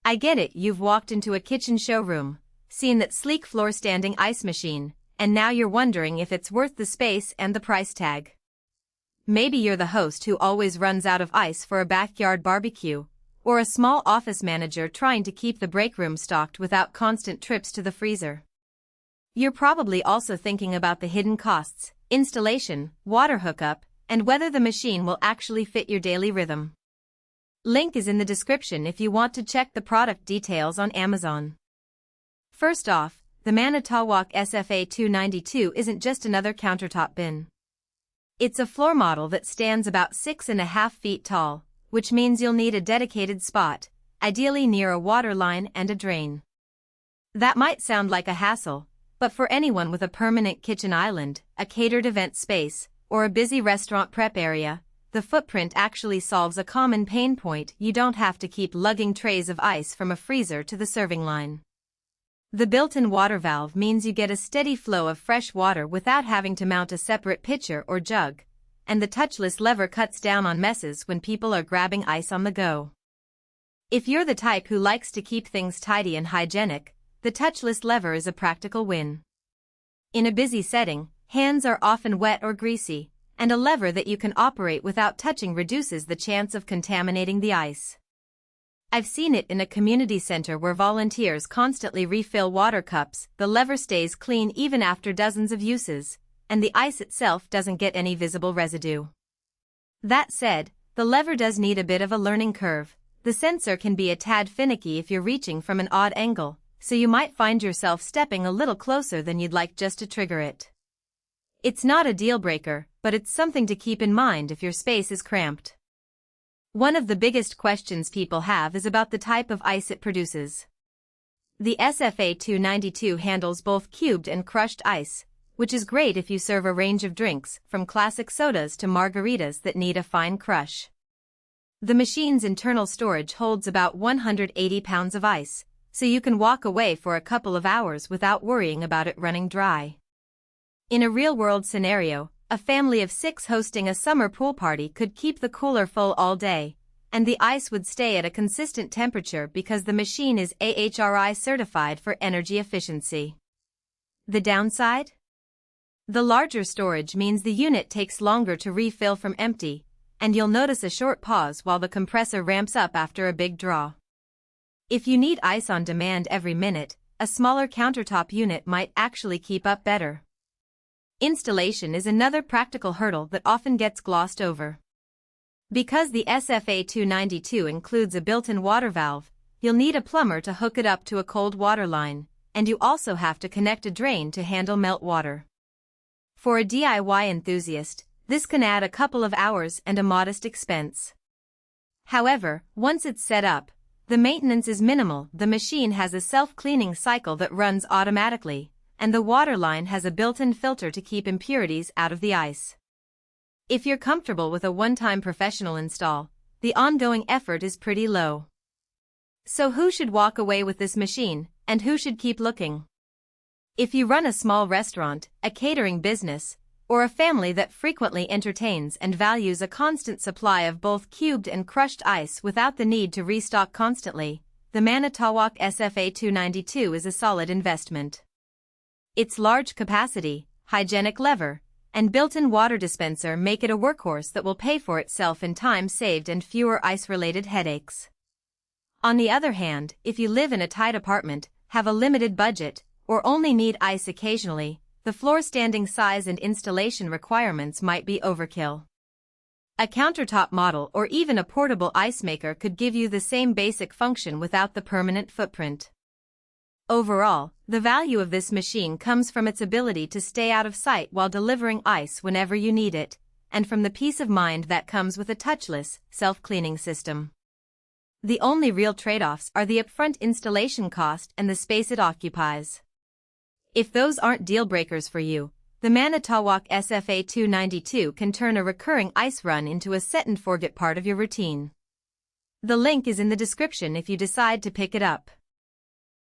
I get it, you've walked into a kitchen showroom, seen that sleek floor-standing ice machine, and now you're wondering if it's worth the space and the price tag. Maybe you're the host who always runs out of ice for a backyard barbecue, or a small office manager trying to keep the break room stocked without constant trips to the freezer. You're probably also thinking about the hidden costs, installation, water hookup, and whether the machine will actually fit your daily rhythm. Link is in the description if you want to check the product details on Amazon. First off, the Manitowoc SFA292 isn't just another countertop bin. It's a floor model that stands about 6.5 feet tall, which means you'll need a dedicated spot, ideally near a water line and a drain. That might sound like a hassle, but for anyone with a permanent kitchen island, a catered event space, or a busy restaurant prep area, the footprint actually solves a common pain point. You don't have to keep lugging trays of ice from a freezer to the serving line. The built-in water valve means you get a steady flow of fresh water without having to mount a separate pitcher or jug, and the touchless lever cuts down on messes when people are grabbing ice on the go. If you're the type who likes to keep things tidy and hygienic, the touchless lever is a practical win. In a busy setting, hands are often wet or greasy, and a lever that you can operate without touching reduces the chance of contaminating the ice. I've seen it in a community center where volunteers constantly refill water cups. The lever stays clean even after dozens of uses, and the ice itself doesn't get any visible residue. That said, the lever does need a bit of a learning curve. The sensor can be a tad finicky if you're reaching from an odd angle, so you might find yourself stepping a little closer than you'd like just to trigger it. It's not a deal breaker, but it's something to keep in mind if your space is cramped. One of the biggest questions people have is about the type of ice it produces. The SFA292 handles both cubed and crushed ice, which is great if you serve a range of drinks, from classic sodas to margaritas that need a fine crush. The machine's internal storage holds about 180 pounds of ice, so you can walk away for a couple of hours without worrying about it running dry. In a real-world scenario, a family of 6 hosting a summer pool party could keep the cooler full all day, and the ice would stay at a consistent temperature because the machine is AHRI certified for energy efficiency. The downside? The larger storage means the unit takes longer to refill from empty, and you'll notice a short pause while the compressor ramps up after a big draw. If you need ice on demand every minute, a smaller countertop unit might actually keep up better. Installation is another practical hurdle that often gets glossed over. Because the SFA292 includes a built-in water valve, you'll need a plumber to hook it up to a cold water line, and you also have to connect a drain to handle meltwater. For a DIY enthusiast, this can add a couple of hours and a modest expense. However, once it's set up, the maintenance is minimal. The machine has a self-cleaning cycle that runs automatically, and the water line has a built-in filter to keep impurities out of the ice. If you're comfortable with a one-time professional install, the ongoing effort is pretty low. So who should walk away with this machine, and who should keep looking? If you run a small restaurant, a catering business, or a family that frequently entertains and values a constant supply of both cubed and crushed ice without the need to restock constantly, the Manitowoc SFA292 is a solid investment. Its large capacity, hygienic lever, and built-in water dispenser make it a workhorse that will pay for itself in time saved and fewer ice-related headaches. On the other hand, if you live in a tight apartment, have a limited budget, or only need ice occasionally, the floor-standing size and installation requirements might be overkill. A countertop model or even a portable ice maker could give you the same basic function without the permanent footprint. Overall, the value of this machine comes from its ability to stay out of sight while delivering ice whenever you need it, and from the peace of mind that comes with a touchless, self-cleaning system. The only real trade-offs are the upfront installation cost and the space it occupies. If those aren't deal-breakers for you, the Manitowoc SFA292 can turn a recurring ice run into a set-and-forget part of your routine. The link is in the description if you decide to pick it up.